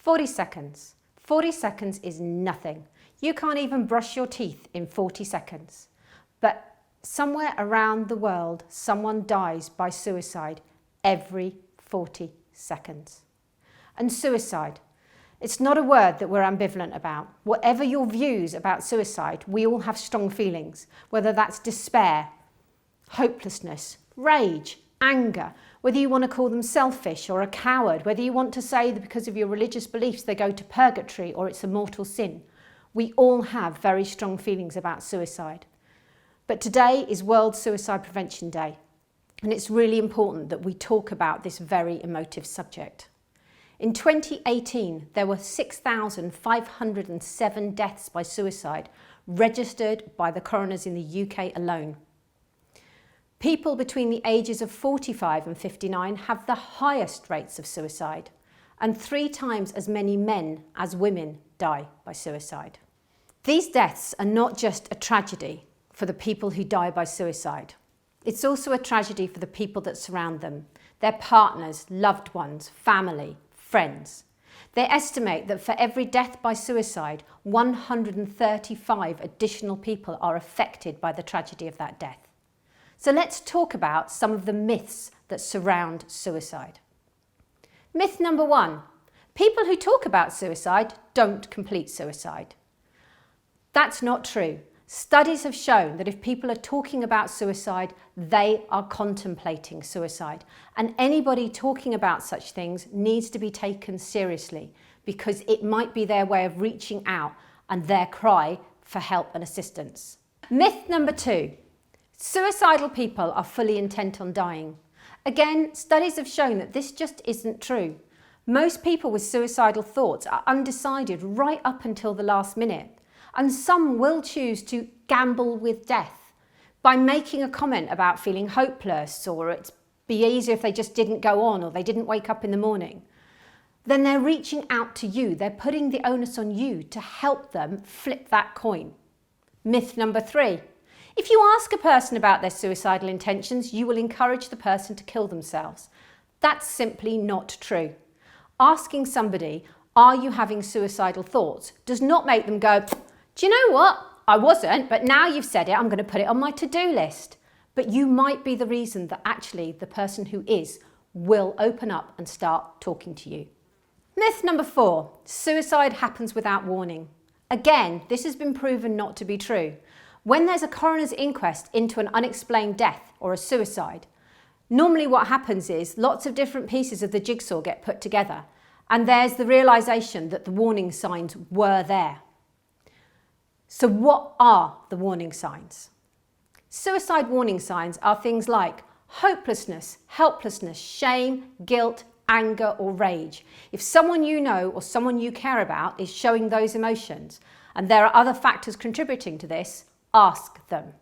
40 seconds. 40 seconds is nothing. You can't even brush your teeth in 40 seconds. But somewhere around the world, someone dies by suicide every 40 seconds. And suicide, it's not a word that we're ambivalent about. Whatever your views about suicide, we all have strong feelings, whether that's despair, hopelessness, rage, anger, whether you want to call them selfish or a coward, whether you want to say that because of your religious beliefs they go to purgatory or it's a mortal sin. We all have very strong feelings about suicide. But today is World Suicide Prevention Day, and it's really important that we talk about this very emotive subject. In 2018, there were 6,507 deaths by suicide registered by the coroners in the UK alone. People between the ages of 45 and 59 have the highest rates of suicide, and 3 times as many men as women die by suicide. These deaths are not just a tragedy for the people who die by suicide. It's also a tragedy for the people that surround them, their partners, loved ones, family, friends. They estimate that for every death by suicide, 135 additional people are affected by the tragedy of that death. So let's talk about some of the myths that surround suicide. Myth number 1, people who talk about suicide don't complete suicide. That's not true. Studies have shown that if people are talking about suicide, they are contemplating suicide. And anybody talking about such things needs to be taken seriously because it might be their way of reaching out and their cry for help and assistance. Myth number 2, suicidal people are fully intent on dying. Again, studies have shown that this just isn't true. Most people with suicidal thoughts are undecided right up until the last minute. And some will choose to gamble with death by making a comment about feeling hopeless, or it'd be easier if they just didn't go on or they didn't wake up in the morning. Then they're reaching out to you. They're putting the onus on you to help them flip that coin. Myth number 3. If you ask a person about their suicidal intentions, you will encourage the person to kill themselves. That's simply not true. Asking somebody, are you having suicidal thoughts, does not make them go, do you know what? I wasn't, but now you've said it, I'm going to put it on my to-do list. But you might be the reason that actually the person who is will open up and start talking to you. Myth number 4, suicide happens without warning. Again, this has been proven not to be true. When there's a coroner's inquest into an unexplained death or a suicide, normally what happens is lots of different pieces of the jigsaw get put together, and there's the realisation that the warning signs were there. So what are the warning signs? Suicide warning signs are things like hopelessness, helplessness, shame, guilt, anger or rage. If someone you know or someone you care about is showing those emotions and there are other factors contributing to this, ask them.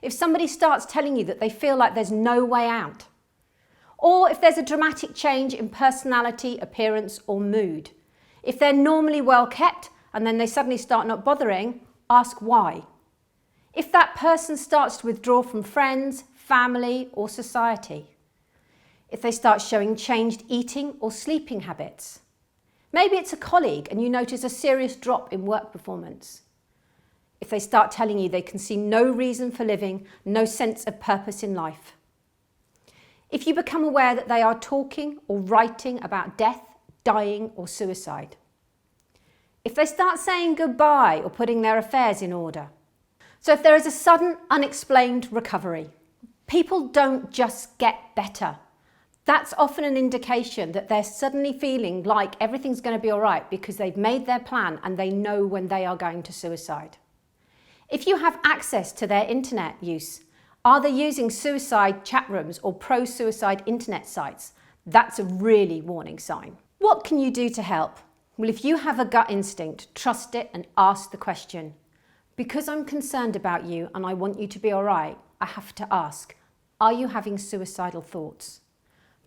If somebody starts telling you that they feel like there's no way out, or if there's a dramatic change in personality, appearance or mood, if they're normally well kept and then they suddenly start not bothering, ask why. If that person starts to withdraw from friends, family or society. If they start showing changed eating or sleeping habits. Maybe it's a colleague and you notice a serious drop in work performance. If they start telling you they can see no reason for living, no sense of purpose in life. If you become aware that they are talking or writing about death, dying or suicide. If they start saying goodbye or putting their affairs in order. So if there is a sudden, unexplained recovery, people don't just get better. That's often an indication that they're suddenly feeling like everything's going to be all right because they've made their plan and they know when they are going to suicide. If you have access to their internet use, are they using suicide chat rooms or pro-suicide internet sites? That's a really warning sign. What can you do to help? Well, if you have a gut instinct, trust it and ask the question. Because I'm concerned about you and I want you to be all right, I have to ask, are you having suicidal thoughts?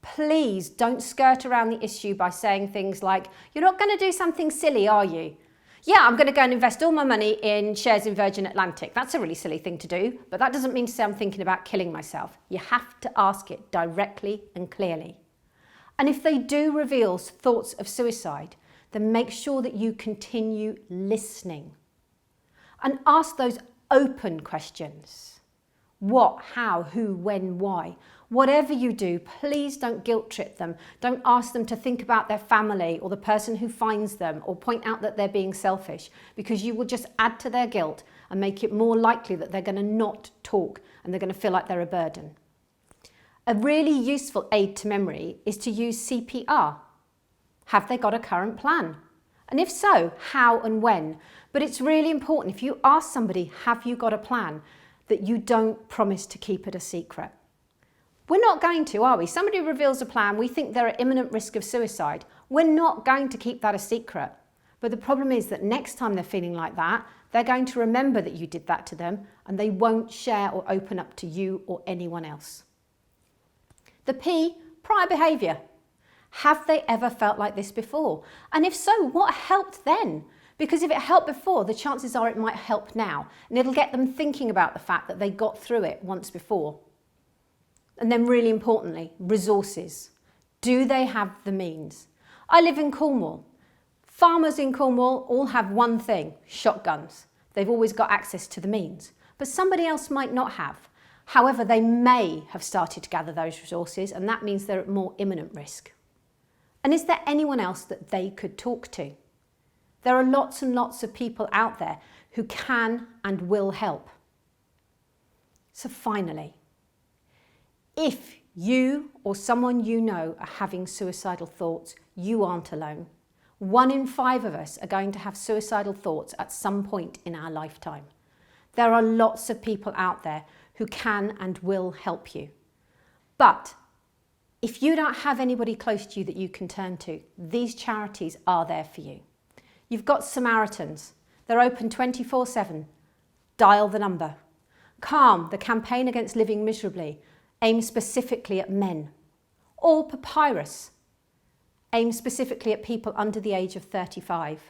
Please don't skirt around the issue by saying things like, you're not going to do something silly, are you? Yeah, I'm going to go and invest all my money in shares in Virgin Atlantic. That's a really silly thing to do, but that doesn't mean to say I'm thinking about killing myself. You have to ask it directly and clearly. And if they do reveal thoughts of suicide, then make sure that you continue listening and ask those open questions. What, how, who, when, why. Whatever you do, please don't guilt trip them. Don't ask them to think about their family or the person who finds them, or point out that they're being selfish, because you will just add to their guilt and make it more likely that they're going to not talk and they're going to feel like they're a burden. A really useful aid to memory is to use CPR. Have they got a current plan? And if so, how and when? But it's really important, if you ask somebody, have you got a plan, that you don't promise to keep it a secret. We're not going to, are we? Somebody reveals a plan, we think they're at imminent risk of suicide. We're not going to keep that a secret. But the problem is that next time they're feeling like that, they're going to remember that you did that to them, and they won't share or open up to you or anyone else. The P, prior behaviour. Have they ever felt like this before? And if so, what helped then? Because if it helped before, the chances are it might help now. And it'll get them thinking about the fact that they got through it once before. And then really importantly, resources. Do they have the means? I live in Cornwall. Farmers in Cornwall all have one thing, shotguns. They've always got access to the means. But somebody else might not have. However, they may have started to gather those resources, and that means they're at more imminent risk. And is there anyone else that they could talk to? There are lots and lots of people out there who can and will help. So finally, if you or someone you know are having suicidal thoughts, you aren't alone. 1 in 5 of us are going to have suicidal thoughts at some point in our lifetime. There are lots of people out there who can and will help you. But if you don't have anybody close to you that you can turn to, these charities are there for you. You've got Samaritans. They're open 24/7. Dial the number. Calm, the campaign against living miserably, aims specifically at men. Or Papyrus, aims specifically at people under the age of 35.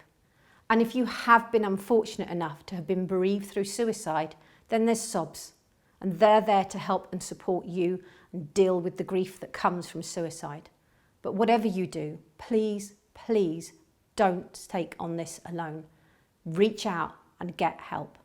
And if you have been unfortunate enough to have been bereaved through suicide, then there's SOBS. And they're there to help and support you and deal with the grief that comes from suicide. But whatever you do, please, please don't take on this alone. Reach out and get help.